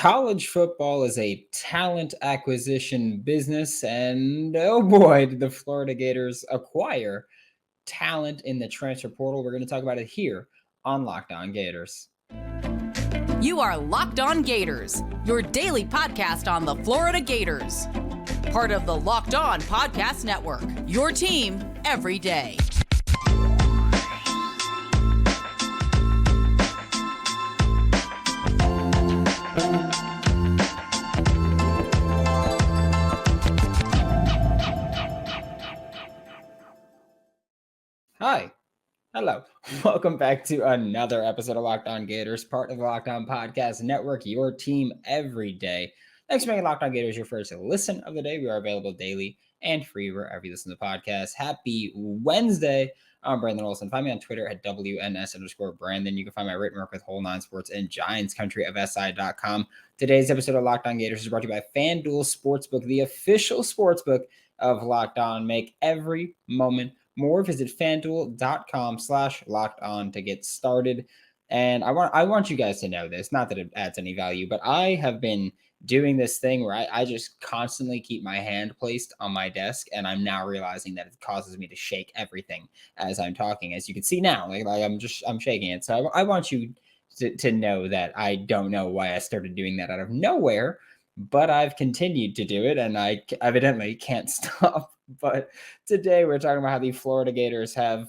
College football is a talent acquisition business, and oh boy, did the Florida Gators acquire talent in the transfer portal. We're going to talk about it here on Locked On Gators. You are Locked On Gators, your daily podcast on the Florida Gators. Part of the Locked On Podcast Network, your team every day. Hi. Hello. Welcome back to another episode of Locked On Gators, part of the Locked On Podcast Network, your team every day. Thanks for making Locked On Gators your first listen of the day. We are available daily and free wherever you listen to the podcast. Happy Wednesday. I'm Brandon Olson. Find me on Twitter at WNS_Brandon. You can find my written work with Whole Nine Sports and Giants Country of SI.com. Today's episode of Locked On Gators is brought to you by FanDuel Sportsbook, the official sportsbook of Locked On. Make every moment more. Visit FanDuel.com/lockedon to get started. And I want you guys to know this, not that it adds any value, but I have been doing this thing where I just constantly keep my hand placed on my desk, and I'm now realizing that it causes me to shake everything as I'm talking. As you can see now, like I'm shaking it. So I want you to know that I don't know why I started doing that out of nowhere, but I've continued to do it, and I evidently can't stop. But today we're talking about how the Florida Gators have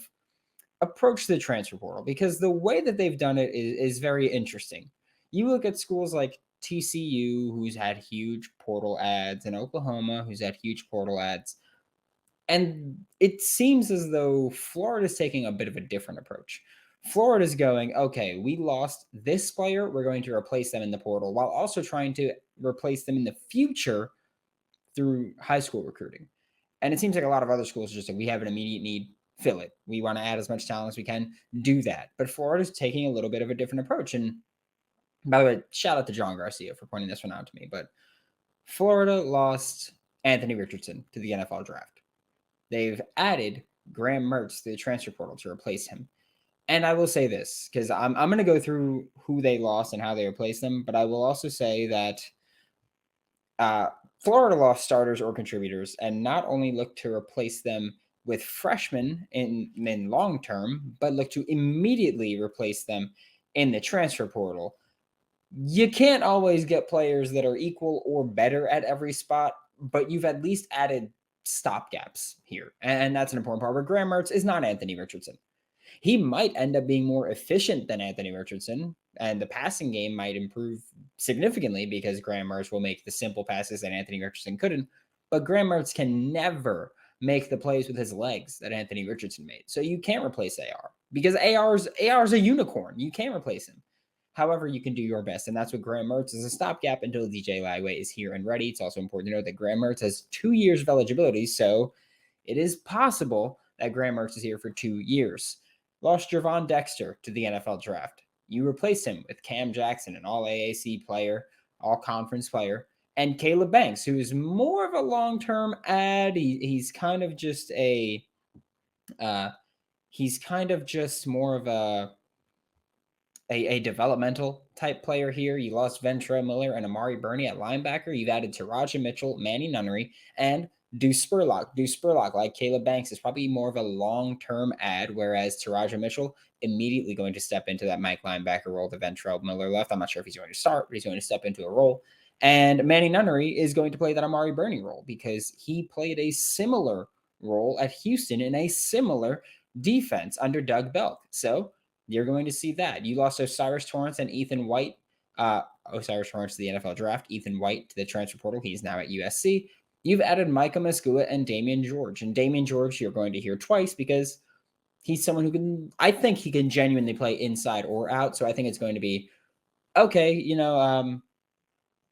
approached the transfer portal, because the way that they've done it is very interesting. You look at schools like TCU, who's had huge portal ads, and Oklahoma, who's had huge portal ads. And it seems as though Florida's taking a bit of a different approach. Florida's going, okay, we lost this player, we're going to replace them in the portal, while also trying to replace them in the future through high school recruiting. And it seems like a lot of other schools are just like, we have an immediate need, fill it. We want to add as much talent as we can, do that. But Florida's taking a little bit of a different approach. And by the way, shout out to John Garcia for pointing this one out to me. But Florida lost Anthony Richardson to the NFL draft. They've added Graham Mertz to the transfer portal to replace him. And I will say this, because I'm going to go through who they lost and how they replaced them. But I will also say that Florida lost starters or contributors, and not only look to replace them with freshmen in long term, but look to immediately replace them in the transfer portal. You can't always get players that are equal or better at every spot, but you've at least added stopgaps here. And that's an important part, where Graham Mertz is not Anthony Richardson. He might end up being more efficient than Anthony Richardson, and the passing game might improve significantly because Graham Mertz will make the simple passes that Anthony Richardson couldn't. But Graham Mertz can never make the plays with his legs that Anthony Richardson made. So you can't replace AR, because AR's a unicorn. You can't replace him. However, you can do your best, and that's what Graham Mertz is, a stopgap until DJ Lagway is here and ready. It's also important to note that Graham Mertz has 2 years of eligibility, so it is possible that Graham Mertz is here for 2 years. Lost Gervon Dexter to the NFL draft. You replace him with Cam Jackson, an all-AAC player, all-conference player, and Caleb Banks, who is more of a long-term ad. He's kind of just more of a developmental type player here. You lost Ventrell Miller and Amari Burney at linebacker. You've added Taraja Mitchell, Manny Nunnery, and Deuce Spurlock, like Caleb Banks, is probably more of a long-term ad, whereas Taraja Mitchell immediately going to step into that Mike linebacker role that Ventrell Miller left. I'm not sure if he's going to start, but he's going to step into a role. And Manny Nunnery is going to play that Amari Burney role, because he played a similar role at Houston in a similar defense under Doug Belk. So you're going to see that. You lost Osiris Torrence and Ethan White. Osiris Torrence to the NFL draft, Ethan White to the transfer portal. He's now at USC. You've added Micah Maskua and Damian George. And Damian George you're going to hear twice, because he's someone who I think he can genuinely play inside or out. So I think it's going to be, okay,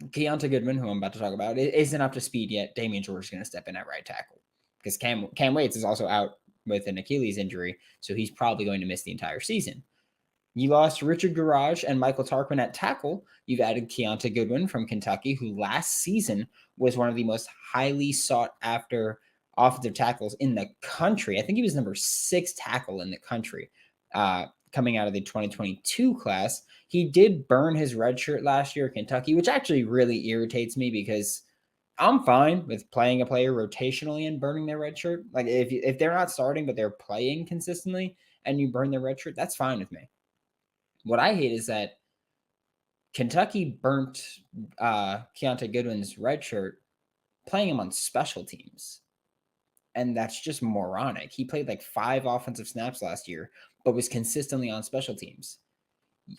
Keontae Goodman, who I'm about to talk about, isn't up to speed yet. Damian George is going to step in at right tackle, because Cam Waits is also out with an Achilles injury, so he's probably going to miss the entire season. You lost Richard Garage and Michael Tarquin at tackle. You've added Keontae Goodwin from Kentucky, who last season was one of the most highly sought after offensive tackles in the country. I think he was number 6 tackle in the country coming out of the 2022 class. He did burn his red shirt last year at Kentucky, which actually really irritates me because I'm fine with playing a player rotationally and burning their red shirt. Like if they're not starting but they're playing consistently and you burn their red shirt, that's fine with me. What I hate is that Kentucky burnt Keontae Goodwin's red shirt playing him on special teams. And that's just moronic. He played like 5 offensive snaps last year, but was consistently on special teams.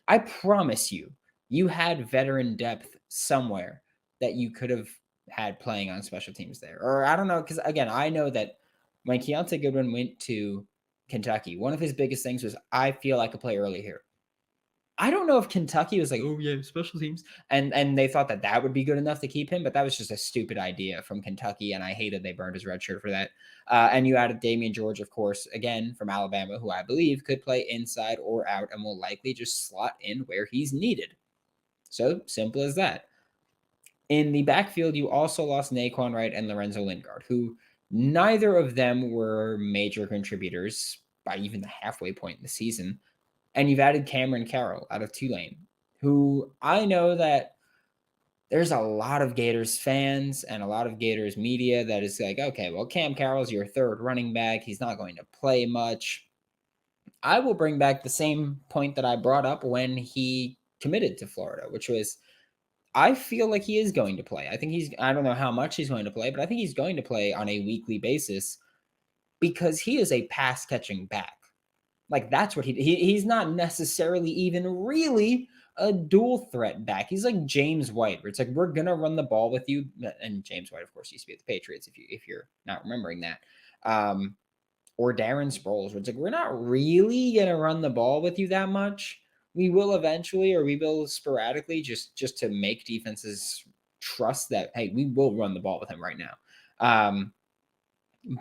I promise you, you had veteran depth somewhere that you could have had playing on special teams there. Or I don't know, because again, I know that when Keontae Goodwin went to Kentucky, one of his biggest things was, I feel like I could play early here. I don't know if Kentucky was like, oh yeah, special teams, and they thought that that would be good enough to keep him, but that was just a stupid idea from Kentucky, and I hated they burned his red shirt for that. And you added Damian George, of course, again from Alabama, who I believe could play inside or out and will likely just slot in where he's needed. So simple as that. In the backfield, you also lost Naquan Wright and Lorenzo Lingard, who neither of them were major contributors by even the halfway point in the season. And you've added Cameron Carroll out of Tulane, who I know that there's a lot of Gators fans and a lot of Gators media that is like, okay, well, Cam Carroll's your third running back. He's not going to play much. I will bring back the same point that I brought up when he committed to Florida, which was, I feel like he is going to play. I don't know how much he's going to play, but I think he's going to play on a weekly basis because he is a pass catching back. Like that's what he's not necessarily even really a dual threat back. He's like James White, where it's like, we're gonna run the ball with you. And James White, of course, used to be at the Patriots, if you're not remembering that. Or Darren Sproles, where it's like, we're not really gonna run the ball with you that much. We will eventually, or we will sporadically, just to make defenses trust that, hey, we will run the ball with him right now.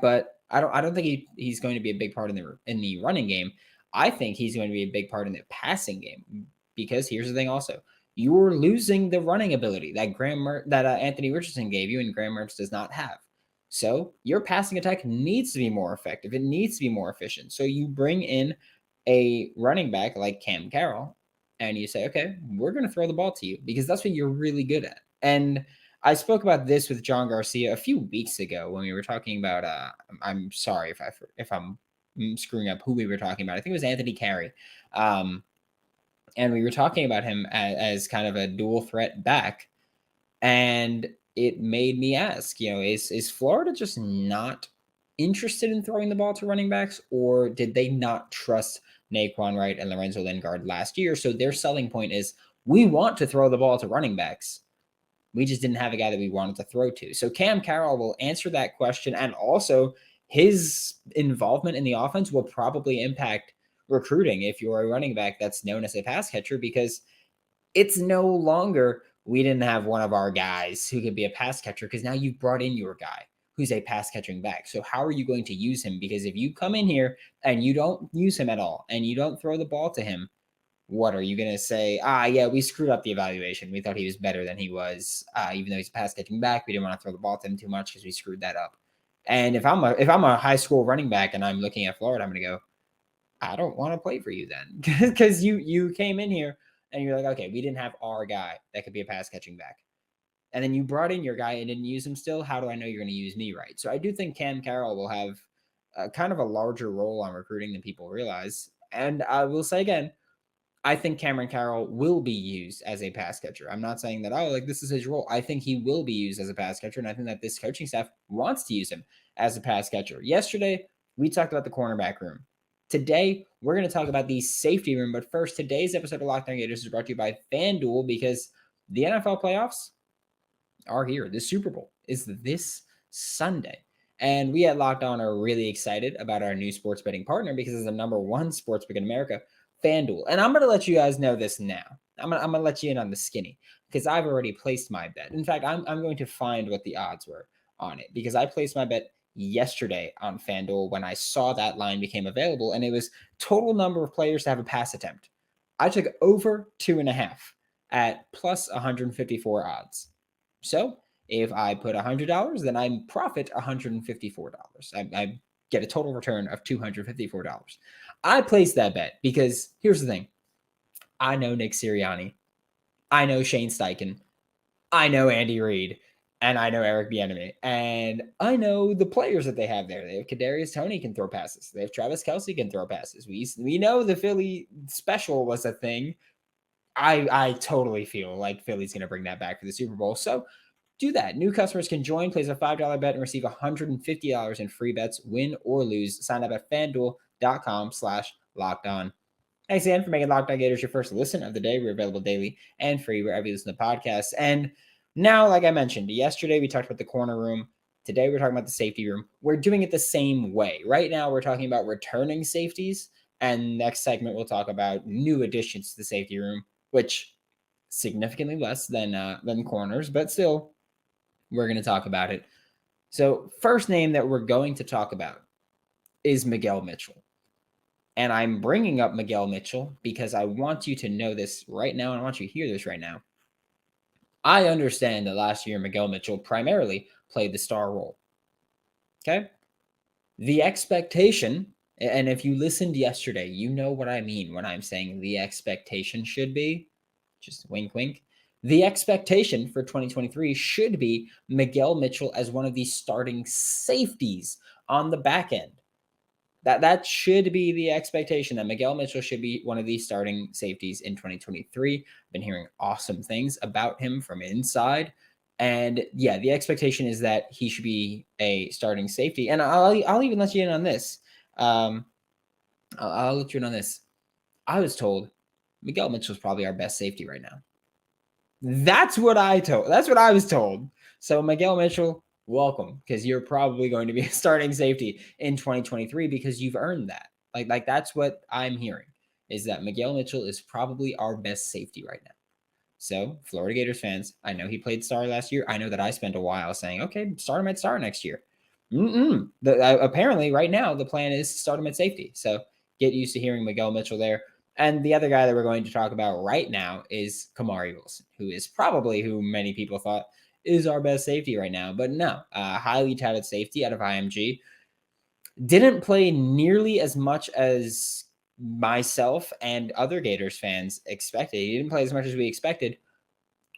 But I don't think he's going to be a big part in the running game. I think he's going to be a big part in the passing game because here's the thing also. You're losing the running ability that Anthony Richardson gave you and Graham Mertz does not have. So your passing attack needs to be more effective. It needs to be more efficient. So you bring in a running back like Cam Carroll and you say, okay, we're going to throw the ball to you because that's what you're really good at. And I spoke about this with John Garcia a few weeks ago when we were talking about, I'm sorry if I'm screwing up who we were talking about. I think it was Anthony Carey. And we were talking about him as kind of a dual threat back. And it made me ask, is Florida just not interested in throwing the ball to running backs, or did they not trust Naquan Wright and Lorenzo Lingard last year? So their selling point is, we want to throw the ball to running backs. We just didn't have a guy that we wanted to throw to. So Cam Carroll will answer that question. And also his involvement in the offense will probably impact recruiting if you're a running back that's known as a pass catcher, because it's no longer, we didn't have one of our guys who could be a pass catcher, because now you've brought in your guy who's a pass catching back. So how are you going to use him? Because if you come in here and you don't use him at all and you don't throw the ball to him, what are you going to say? Yeah, we screwed up the evaluation. We thought he was better than he was, even though he's a pass catching back. We didn't want to throw the ball to him too much because we screwed that up. And if I'm a high school running back and I'm looking at Florida, I'm going to go, I don't want to play for you then, because you came in here and you're like, okay, we didn't have our guy that could be a pass catching back. And then you brought in your guy and didn't use him still. How do I know you're going to use me right? So I do think Cam Carroll will have kind of a larger role on recruiting than people realize. And I will say again, I think Cameron Carroll will be used as a pass catcher. I'm not saying that, this is his role. I think he will be used as a pass catcher, and I think that this coaching staff wants to use him as a pass catcher. Yesterday, we talked about the cornerback room. Today, we're going to talk about the safety room. But first, today's episode of Locked On Gators is brought to you by FanDuel, because the NFL playoffs are here. The Super Bowl is this Sunday. And we at Locked On are really excited about our new sports betting partner, because it's the number one sports book in America, FanDuel. And I'm going to let you guys know this now. I'm going to let you in on the skinny, because I've already placed my bet. In fact, I'm going to find what the odds were on it, because I placed my bet yesterday on FanDuel when I saw that line became available, and it was total number of players to have a pass attempt. I took over 2.5 at plus 154 odds. So if I put $100, then I profit $154. I get a total return of $254. I placed that bet because here's the thing. I know Nick Sirianni. I know Shane Steichen. I know Andy Reid. And I know Eric Bieniemy. And I know the players that they have there. They have Kadarius Toney can throw passes. They have Travis Kelce can throw passes. We know the Philly special was a thing. I totally feel like Philly's going to bring that back for the Super Bowl. So do that. New customers can join, place a $5 bet, and receive $150 in free bets, win or lose. Sign up at FanDuel.com/lockedon. Thanks again for making Locked On Gators your first listen of the day. We're available daily and free wherever you listen to podcasts. And now, like I mentioned, yesterday we talked about the corner room. Today we're talking about the safety room. We're doing it the same way. Right now we're talking about returning safeties. And next segment we'll talk about new additions to the safety room, which significantly less than corners, but still we're going to talk about it. So first name that we're going to talk about is Miguel Mitchell. And I'm bringing up Miguel Mitchell because I want you to know this right now, and I want you to hear this right now. I understand that last year Miguel Mitchell primarily played the star role. Okay? The expectation, and if you listened yesterday, you know what I mean when I'm saying the expectation should be, just wink, wink. The expectation for 2023 should be Miguel Mitchell as one of the starting safeties on the back end. That should be the expectation, that Miguel Mitchell should be one of the starting safeties in 2023. I've been hearing awesome things about him from inside. And yeah, the expectation is that he should be a starting safety. And I'll even let you in on this. I'll let you in on this. I was told Miguel Mitchell is probably our best safety right now. That's what I was told. So Miguel Mitchell, welcome, because you're probably going to be a starting safety in 2023 because you've earned that. Like that's what I'm hearing, is that Miguel Mitchell is probably our best safety right now. So Florida Gators fans, I know he played star last year. I know that I spent a while saying, okay, start him at star next year. Apparently right now the plan is to start him at safety. So get used to hearing Miguel Mitchell there. And the other guy that we're going to talk about right now is Kamari Wilson, who is probably who many people thought is our best safety right now. But no, highly touted safety out of IMG. Didn't play nearly as much as myself and other Gators fans expected. He didn't play as much as we expected,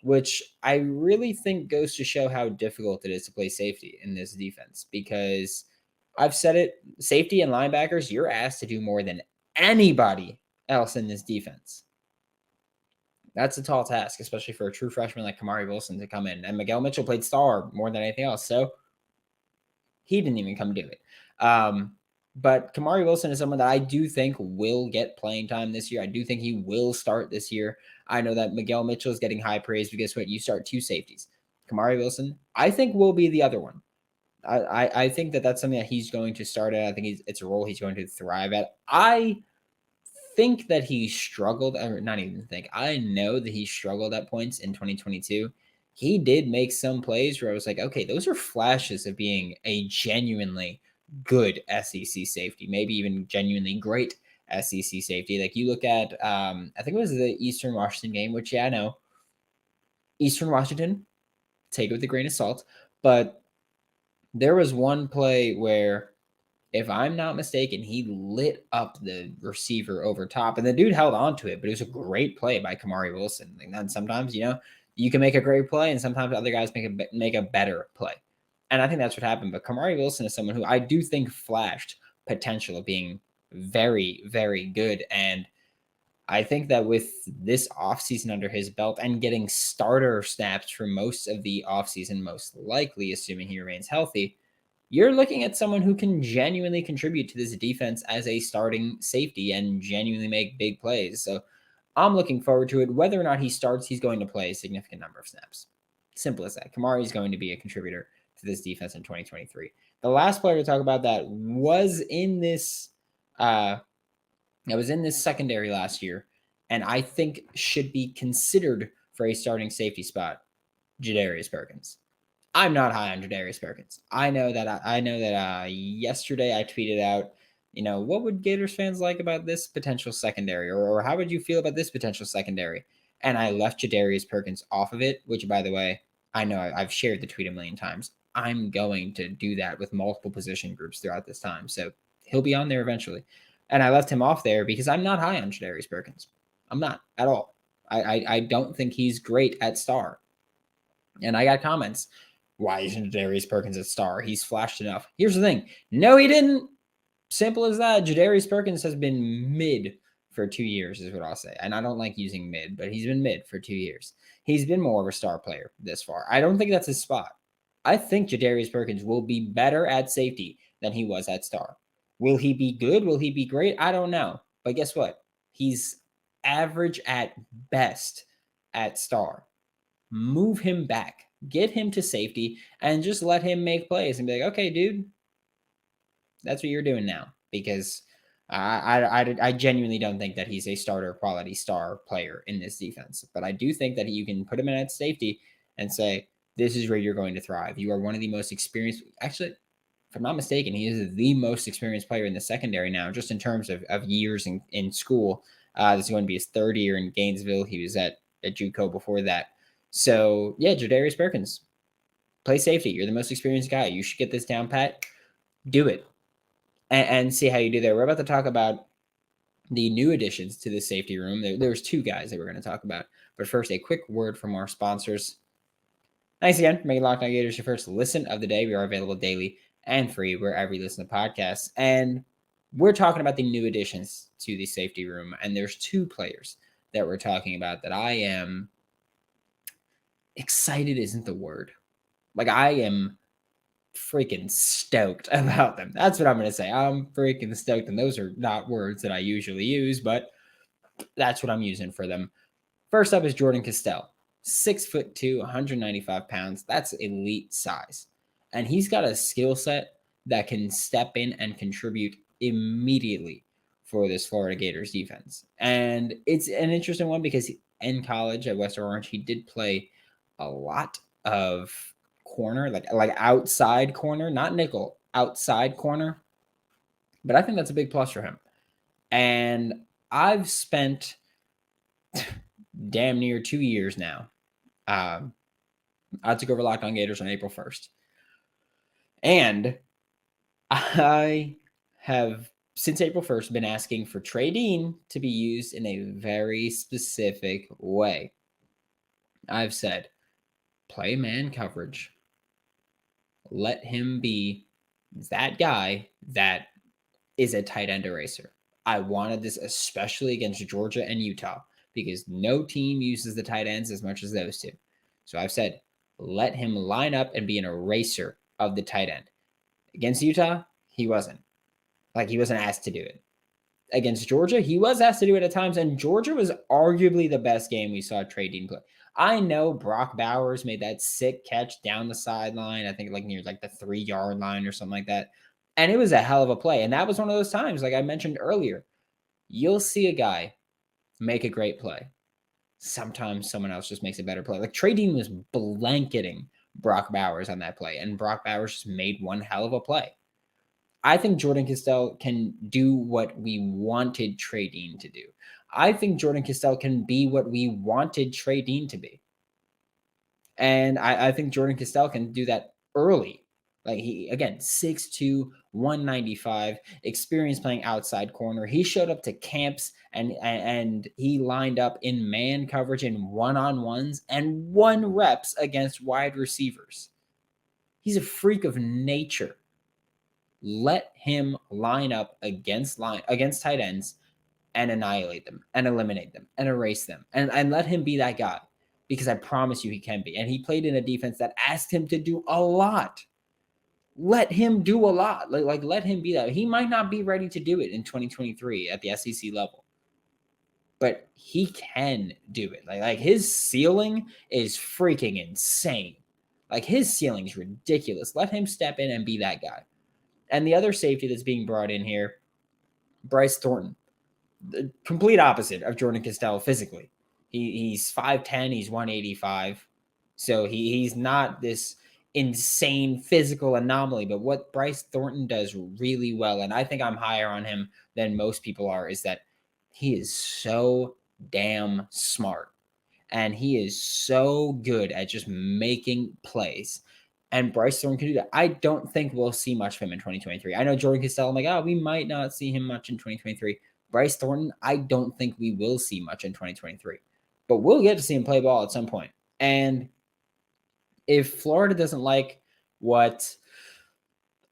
which I really think goes to show how difficult it is to play safety in this defense. Because I've said it, safety and linebackers, you're asked to do more than anybody else in this defense. That's a tall task, especially for a true freshman like Kamari Wilson to come in. And Miguel Mitchell played star more than anything else, so he didn't even come do it. But Kamari Wilson is someone that I do think will get playing time this year. I do think he will start this year. I know that Miguel Mitchell is getting high praise because what you start two safeties. Kamari Wilson, I think, will be the other one. I think that that's something that he's going to start at. I think it's a role he's going to thrive at. I think that he struggled, or not even think, I know that he struggled at points in 2022. He did make some plays where I was like, okay, those are flashes of being a genuinely good SEC safety, maybe even genuinely great SEC safety. Like you look at, I think it was the Eastern Washington game, which, yeah, I know, Eastern Washington, take it with a grain of salt, but there was one play where, if I'm not mistaken, he lit up the receiver over top, and the dude held on to it, but it was a great play by Kamari Wilson. And then sometimes, you can make a great play, and sometimes other guys make a better play. And I think that's what happened. But Kamari Wilson is someone who I do think flashed potential of being very, very good. And I think that with this offseason under his belt and getting starter snaps for most of the offseason, most likely, assuming he remains healthy, you're looking at someone who can genuinely contribute to this defense as a starting safety and genuinely make big plays. So I'm looking forward to it. Whether or not he starts, he's going to play a significant number of snaps. Simple as that. Kamari is going to be a contributor to this defense in 2023. The last player to talk about that was in this secondary last year, and I think should be considered for a starting safety spot, Jadarius Perkins. I'm not high on Jadarius Perkins. I know that yesterday I tweeted out, what would Gators fans like about this potential secondary, or how would you feel about this potential secondary? And I left Jadarius Perkins off of it, which, by the way, I know I've shared the tweet a million times. I'm going to do that with multiple position groups throughout this time, so he'll be on there eventually. And I left him off there because I'm not high on Jadarius Perkins. I'm not at all. I don't think he's great at star. And I got comments. Why isn't Jadarius Perkins a star? He's flashed enough. Here's the thing. No, he didn't. Simple as that. Jadarius Perkins has been mid for 2 years, is what I'll say. And I don't like using mid, but he's been mid for 2 years. He's been more of a star player this far. I don't think that's his spot. I think Jadarius Perkins will be better at safety than he was at star. Will he be good? Will he be great? I don't know. But guess what? He's average at best at star. Move him back. Get him to safety and just let him make plays and be like, okay, dude, that's what you're doing now. Because I genuinely don't think that he's a starter quality star player in this defense. But I do think that you can put him in at safety and say, this is where you're going to thrive. You are one of the most experienced. Actually, if I'm not mistaken, he is the most experienced player in the secondary now, just in terms of years in school. This is going to be his third year in Gainesville. He was at JUCO before that. So, yeah, Jadarius Perkins, play safety. You're the most experienced guy. You should get this down pat. Do it and see how you do there. We're about to talk about the new additions to the safety room. There's two guys that we're going to talk about. But first, a quick word from our sponsors. Thanks again for making Locked On Gators your first listen of the day. We are available daily and free wherever you listen to podcasts. And we're talking about the new additions to the safety room. And there's two players that we're talking about that I am excited isn't the word. Like, I am freaking stoked about them. That's what I'm going to say. I'm freaking stoked. And those are not words that I usually use, but that's what I'm using for them. First up is Jordan Castell. 6'2", 195 pounds. That's elite size. And he's got a skill set that can step in and contribute immediately for this Florida Gators defense. And it's an interesting one because in college at Western Orange, he did play a lot of corner, like outside corner, not nickel, outside corner. But I think that's a big plus for him. And I've spent damn near 2 years now. I took over Locked On Gators on April 1st. And I have, since April 1st, been asking for Trey Dean to be used in a very specific way. I've said, play man coverage. Let him be that guy that is a tight end eraser. I wanted this especially against Georgia and Utah because no team uses the tight ends as much as those two. So I've said, let him line up and be an eraser of the tight end. Against Utah, he wasn't. He wasn't asked to do it. Against Georgia, he was asked to do it at times, and Georgia was arguably the best game we saw Trey Dean play. I know Brock Bowers made that sick catch down the sideline, I think near the 3-yard line or something like that. And it was a hell of a play. And that was one of those times, like I mentioned earlier, you'll see a guy make a great play. Sometimes someone else just makes a better play. Trey Dean was blanketing Brock Bowers on that play, and Brock Bowers just made one hell of a play. I think Jordan Castell can do what we wanted Trey Dean to do. I think Jordan Castell can be what we wanted Trey Dean to be. And I think Jordan Castell can do that early. He, again, 6'2", 195, experience playing outside corner. He showed up to camps and he lined up in man coverage in one-on-ones and won reps against wide receivers. He's a freak of nature. Let him line up against tight ends and annihilate them and eliminate them and erase them and let him be that guy, because I promise you he can be. And he played in a defense that asked him to do a lot. Let him do a lot. Let him be that. He might not be ready to do it in 2023 at the SEC level, but he can do it. His ceiling is freaking insane. His ceiling is ridiculous. Let him step in and be that guy. And the other safety that's being brought in here, Bryce Thornton, the complete opposite of Jordan Castell physically. He's 5'10", he's 185. So he's not this insane physical anomaly. But what Bryce Thornton does really well, and I think I'm higher on him than most people are, is that he is so damn smart. And he is so good at just making plays. And Bryce Thorne can do that. I don't think we'll see much of him in 2023. I know Jordan Castell, I'm like, oh, we might not see him much in 2023. Bryce Thornton, I don't think we will see much in 2023. But we'll get to see him play ball at some point. And if Florida doesn't like what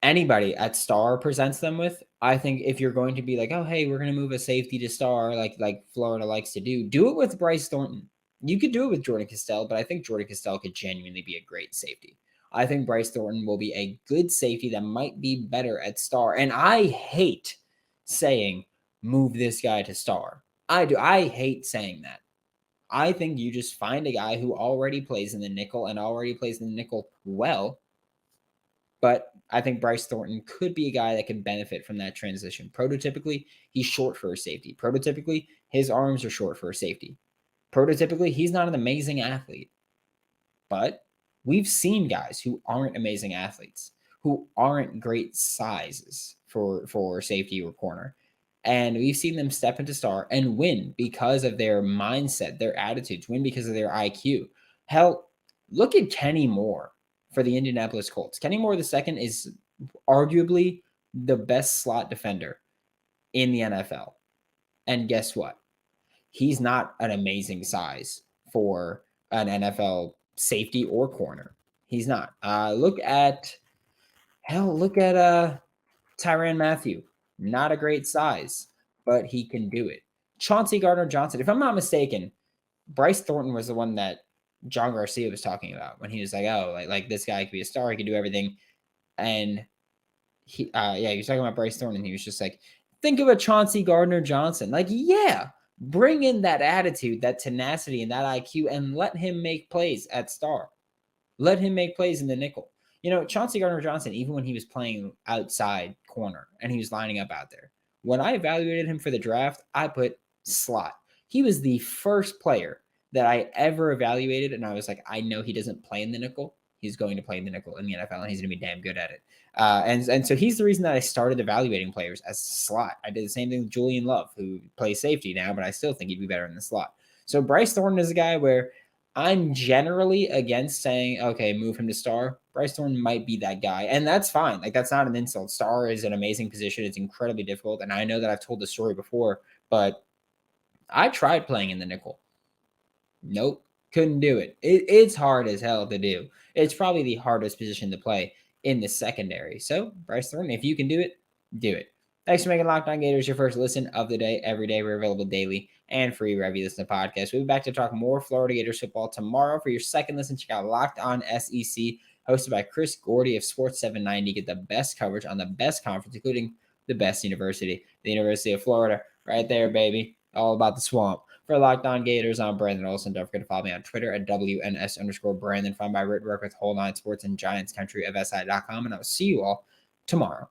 anybody at star presents them with, I think if you're going to be like, oh, hey, we're going to move a safety to star like Florida likes to do it with Bryce Thornton. You could do it with Jordan Castell, but I think Jordan Castell could genuinely be a great safety. I think Bryce Thornton will be a good safety that might be better at star. And I hate saying, move this guy to star. I do. I hate saying that. I think you just find a guy who already plays in the nickel and already plays in the nickel well. But I think Bryce Thornton could be a guy that can benefit from that transition. Prototypically, he's short for a safety. Prototypically, his arms are short for a safety. Prototypically, he's not an amazing athlete. But we've seen guys who aren't amazing athletes, who aren't great sizes for safety or corner. And we've seen them step into star and win because of their mindset, their attitudes, win because of their IQ. Hell, look at Kenny Moore for the Indianapolis Colts. Kenny Moore II is arguably the best slot defender in the NFL. And guess what? He's not an amazing size for an NFL safety or corner. He's not. Look at Tyrann Mathieu. Not a great size, but he can do it. Chauncey Gardner-Johnson. If I'm not mistaken, Bryce Thornton was the one that John Garcia was talking about when he was like, oh, like this guy could be a star. He could do everything. And he was talking about Bryce Thornton. And he was just like, think of a Chauncey Gardner-Johnson. Like, yeah, bring in that attitude, that tenacity, and that IQ, and let him make plays at star. Let him make plays in the nickel. You know, Chauncey Gardner-Johnson, even when he was playing outside corner and he was lining up out there, when I evaluated him for the draft, I put slot. He was the first player that I ever evaluated, and I was like, I know he doesn't play in the nickel. He's going to play in the nickel in the NFL, and he's going to be damn good at it. And so he's the reason that I started evaluating players as slot. I did the same thing with Julian Love, who plays safety now, but I still think he'd be better in the slot. So Bryce Thornton is a guy where I'm generally against saying, okay, move him to star. Bryce Thornton might be that guy, and that's fine. Like, that's not an insult. Star is an amazing position. It's incredibly difficult, and I know that I've told the story before, but I tried playing in the nickel. Nope, couldn't do it. It's hard as hell to do. It's probably the hardest position to play in the secondary. So, Bryce Thornton, if you can do it, do it. Thanks for making Locked On Gators your first listen of the day. Every day, we're available daily and free wherever you listen to podcasts. We'll be back to talk more Florida Gators football tomorrow. For your second listen, check out Locked On SEC, hosted by Chris Gordy of Sports 790. Get the best coverage on the best conference, including the best university, the University of Florida. Right there, baby. All about the swamp. For Locked On Gators, I'm Brandon Olson. Don't forget to follow me on Twitter at WNS_Brandon. Find my written work with Whole Nine Sports and Giants Country of SI.com. And I will see you all tomorrow.